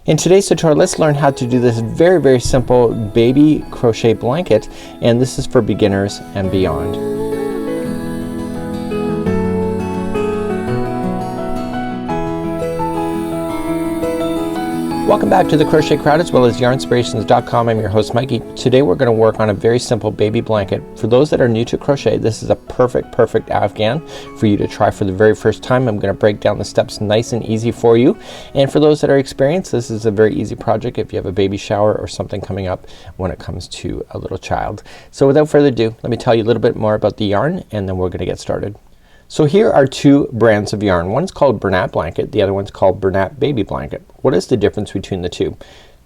In today's tutorial, let's learn how to do this very simple baby crochet blanket, and this is for beginners and beyond. Welcome back to the Crochet Crowd as well as yarnspirations.com. I'm your host Mikey. Today we're going to work on a very simple baby blanket. For those that are new to crochet, this is a perfect Afghan for you to try for the very first time. I'm going to break down the steps nice and easy for you. And for those that are experienced, this is a very easy project if you have a baby shower or something coming up when it comes to a little child. So without further ado, let me tell you a little bit more about the yarn and then we're going to get started. So here are two brands of yarn. One's called Bernat blanket, the other one's called Bernat baby blanket. What is the difference between the two?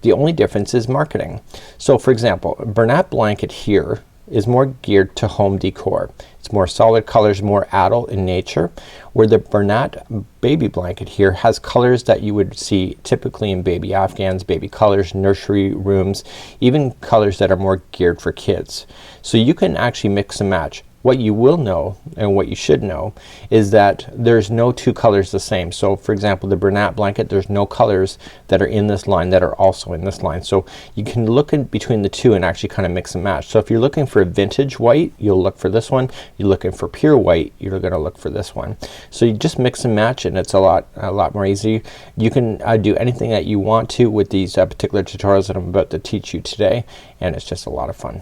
The only difference is marketing. So for example, Bernat blanket here is more geared to home decor. It's more solid colors, more adult in nature, where the Bernat baby blanket here has colors that you would see typically in baby Afghans, baby colors, nursery rooms, even colors that are more geared for kids. So you can actually mix and match. What you will know and what you should know is that there's no two colors the same. So for example, the Bernat blanket, there's no colors that are in this line that are also in this line. So you can look in between the two and actually kind of mix and match. So if you're looking for a vintage white, you'll look for this one. You're looking for pure white, you're gonna look for this one. So you just mix and match and it's a lot more easy. You can do anything that you want to with these particular tutorials that I'm about to teach you today, and it's just a lot of fun.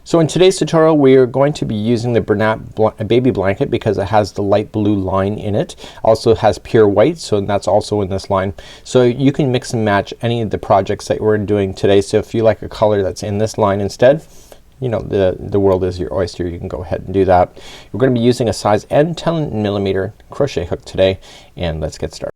So in today's tutorial we are going to be using the Bernat baby blanket because it has the light blue line in it. Also has pure white, so that's also in this line. So you can mix and match any of the projects that we're doing today. So if you like a color that's in this line instead, you know, the world is your oyster. You can go ahead and do that. We're gonna be using a size N 10mm crochet hook today, and let's get started.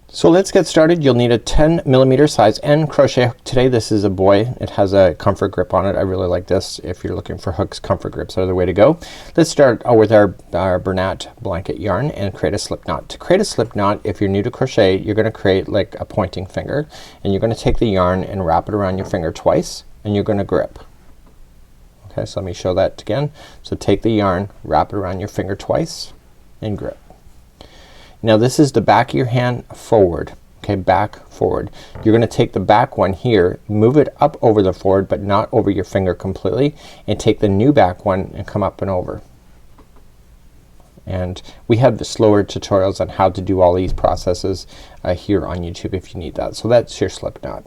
So let's get started. You'll need a 10mm size N crochet hook today. This is a boy. It has a comfort grip on it. I really like this. If you're looking for hooks, comfort grips are the way to go. Let's start with our Bernat blanket yarn and create a slip knot. To create a slip knot, if you're new to crochet, you're gonna create like a pointing finger, and you're gonna take the yarn and wrap it around your finger twice, and you're gonna grip. Okay, so let me show that again. So take the yarn, wrap it around your finger twice, and grip. Now this is the back of your hand forward. Okay, back forward. You're gonna take the back one here, move it up over the forward but not over your finger completely, and take the new back one and come up and over. And we have the slower tutorials on how to do all these processes here on YouTube if you need that. So that's your slip knot.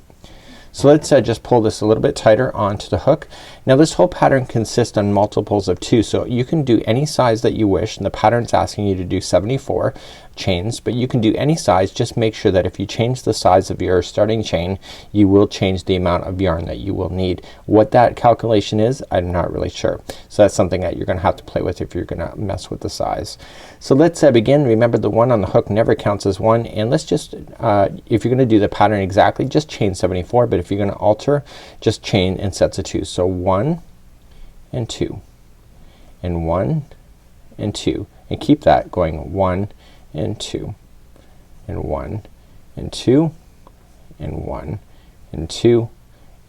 So let's just pull this a little bit tighter onto the hook. Now this whole pattern consists on multiples of 2, so you can do any size that you wish, and the pattern's asking you to do 74 chains, but you can do any size. Just make sure that if you change the size of your starting chain, you will change the amount of yarn that you will need. What that calculation is, I'm not really sure. So that's something that you're gonna have to play with if you're gonna mess with the size. So let's begin. Remember, the one on the hook never counts as one, and let's just if you're gonna do the pattern exactly, just chain 74, but if you're gonna alter, just chain in sets of 2. So 1 and 2 and 1 and 2, and keep that going. 1 and 2 and 1 and 2 and 1 and 2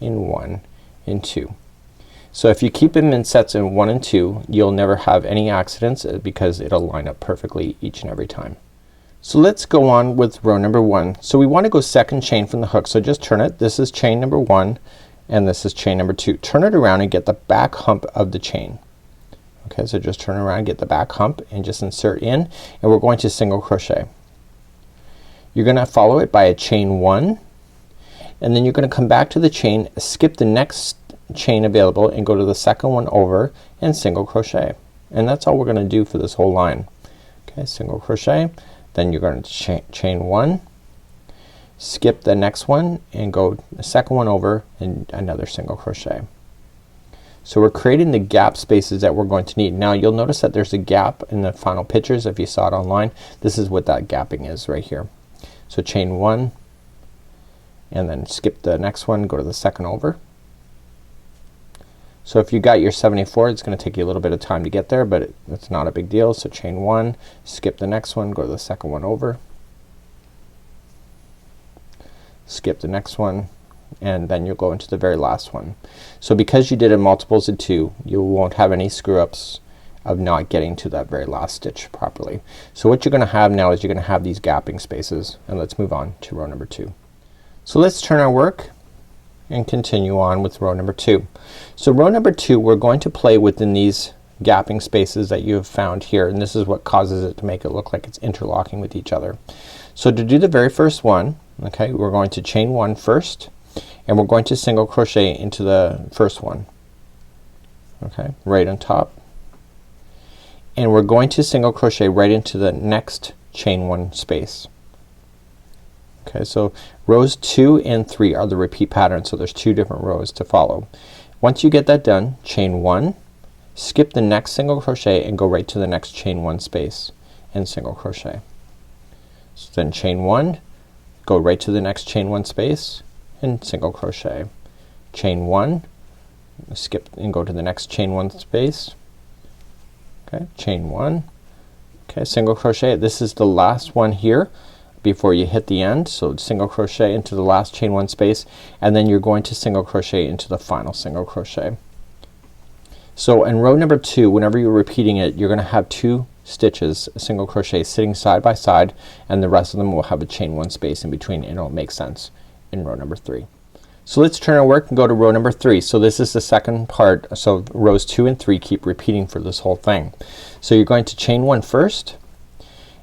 and 1 and 2. So if you keep them in sets of 1 and 2, you'll never have any accidents because it'll line up perfectly each and every time. So let's go on with row number 1. So we want to go second chain from the hook, so just turn it. This is chain number 1 and this is chain number 2. Turn it around and get the back hump of the chain. Okay, so just turn around, get the back hump, and just insert in, and we're going to single crochet. You're gonna follow it by a chain 1, and then you're gonna come back to the chain, skip the next chain available, and go to the second one over and single crochet. And that's all we're gonna do for this whole line. Okay, single crochet, then you're going to chain 1, skip the next one, and go the second one over and another single crochet. So we're creating the gap spaces that we're going to need. Now you'll notice that there's a gap in the final pictures if you saw it online. This is what that gapping is right here. So chain 1 and then skip the next one, go to the second over. So if you got your 74, it's gonna take you a little bit of time to get there, but it's not a big deal. So chain 1, skip the next one, go to the second one over, skip the next one, and then you'll go into the very last one. So because you did it multiples of 2, you won't have any screw ups of not getting to that very last stitch properly. So what you're gonna have now is you're gonna have these gapping spaces, and let's move on to row number 2. So let's turn our work and continue on with row number 2. So row number 2, we're going to play within these gapping spaces that you have found here, and this is what causes it to make it look like it's interlocking with each other. So to do the very first one, okay, we're going to chain 1 first, and we're going to single crochet into the first one, okay, right on top, and we're going to single crochet right into the next chain 1 space. Okay, so rows 2 and 3 are the repeat pattern, so there's 2 different rows to follow. Once you get that done, chain 1, skip the next single crochet and go right to the next chain 1 space and single crochet. So then chain 1, go right to the next chain 1 space and single crochet. Chain 1, skip and go to the next chain 1 space. Okay, chain 1, okay, single crochet. This is the last one here before you hit the end, so single crochet into the last chain 1 space, and then you're going to single crochet into the final single crochet. So in row number 2, whenever you're repeating it, you're gonna have 2 stitches, single crochet, sitting side by side, and the rest of them will have a chain 1 space in between, and it'll make sense in row number 3. So let's turn our work and go to row number 3. So this is the second part, so rows 2 and 3 keep repeating for this whole thing. So you're going to chain 1 first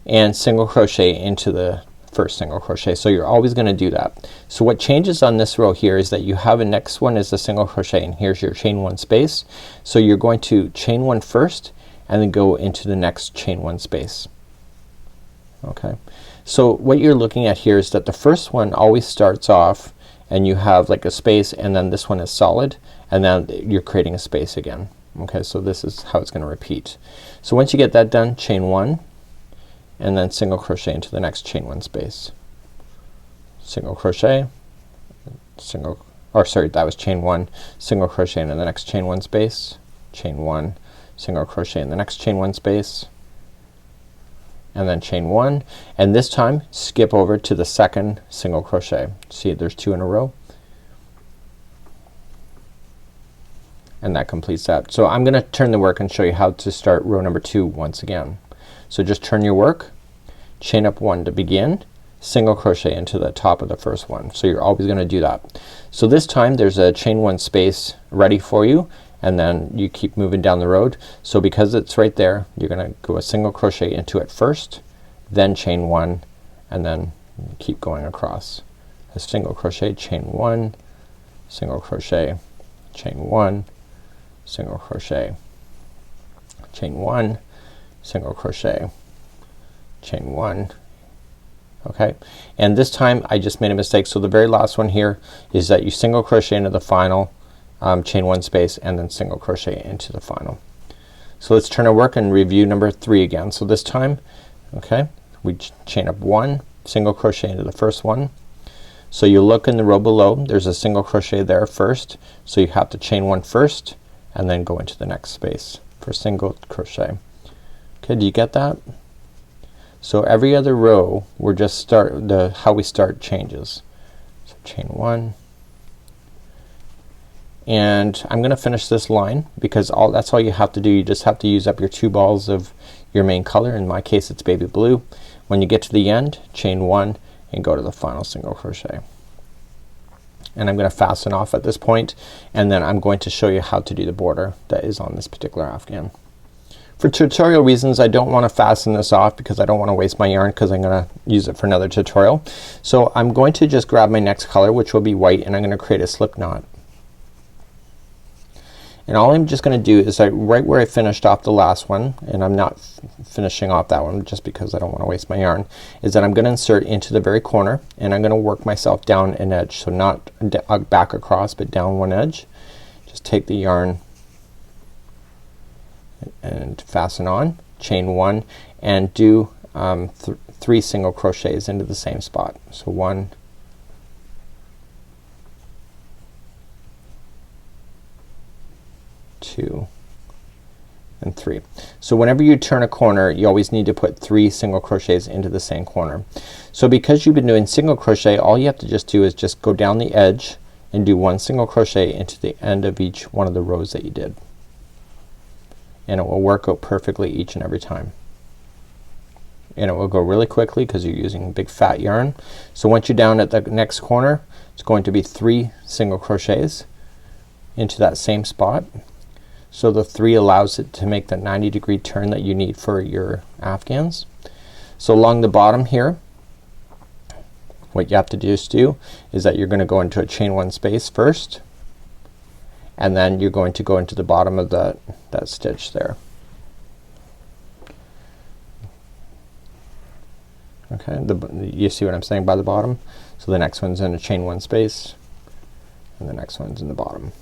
and single crochet into the first single crochet. So you're always gonna do that. So what changes on this row here is that you have a next one is a single crochet, and here's your chain 1 space. So you're going to chain 1 first and then go into the next chain 1 space. Okay, so what you're looking at here is that the first one always starts off and you have like a space, and then this one is solid, and then you're creating a space again. Okay, so this is how it's gonna repeat. So once you get that done, chain 1 and then single crochet into the next chain 1 space. Single crochet, single, or sorry, that was chain 1, single crochet into the next chain 1 space, chain 1, single crochet in the next chain 1 space, and then chain 1, and this time skip over to the second single crochet. See, there's 2 in a row, and that completes that. So I'm gonna turn the work and show you how to start row number 2 once again. So just turn your work, chain up 1 to begin, single crochet into the top of the first one. So you're always gonna do that. So this time there's a chain 1 space ready for you, and then you keep moving down the road. So because it's right there, you're gonna go a single crochet into it first, then chain 1, and then keep going across. A single crochet, chain 1, single crochet, chain 1, single crochet, chain 1, single crochet, chain 1. Okay, and this time I just made a mistake. So the very last one here is that you single crochet into the final chain 1 space and then single crochet into the final. So let's turn our work and review number 3 again. So this time, okay, we chain up 1, single crochet into the first one. So you look in the row below, there's a single crochet there first, so you have to chain 1 first and then go into the next space for single crochet. Okay, do you get that? So every other row we're just start how we start changes. So chain 1, and I'm gonna finish this line because that's all you have to do. You just have to use up your 2 balls of your main color. In my case it's baby blue. When you get to the end, chain 1 and go to the final single crochet. And I'm gonna fasten off at this point, and then I'm going to show you how to do the border that is on this particular afghan. For tutorial reasons I don't want to fasten this off because I don't want to waste my yarn because I'm gonna use it for another tutorial. So I'm going to just grab my next color, which will be white, and I'm gonna create a slip knot. And all I'm just gonna do is right where I finished off the last one, and I'm not finishing off that one just because I don't want to waste my yarn, is that I'm gonna insert into the very corner, and I'm gonna work myself down an edge. So not back across, but down one edge. Just take the yarn and fasten on, chain 1, and do 3 single crochets into the same spot. So 1, 2, and 3. So whenever you turn a corner, you always need to put 3 single crochets into the same corner. So because you've been doing single crochet, all you have to just do is just go down the edge and do 1 single crochet into the end of each one of the rows that you did, and it will work out perfectly each and every time. and it will go really quickly because you're using big fat yarn. So once you're down at the next corner, it's going to be 3 single crochets into that same spot. So the 3 allows it to make the 90-degree turn that you need for your afghans. So along the bottom here, what you have to do is that you're gonna go into a chain 1 space first, and then you're going to go into the bottom of that stitch there. Okay, you see what I'm saying by the bottom? So the next one's in a chain 1 space, and the next one's in the bottom.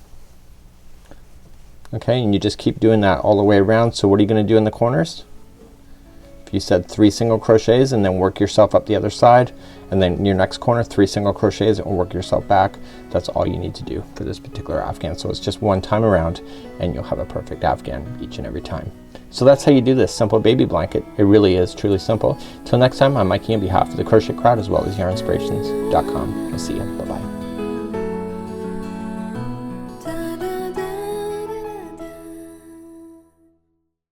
Okay, and you just keep doing that all the way around. So what are you gonna do in the corners? If you said 3 single crochets and then work yourself up the other side, and then your next corner 3 single crochets and work yourself back, that's all you need to do for this particular afghan. So it's just one time around and you'll have a perfect afghan each and every time. So that's how you do this simple baby blanket. It really is truly simple. Till next time, I'm Mikey on behalf of the Crochet Crowd as well as yarnspirations.com. I'll see you. Bye bye.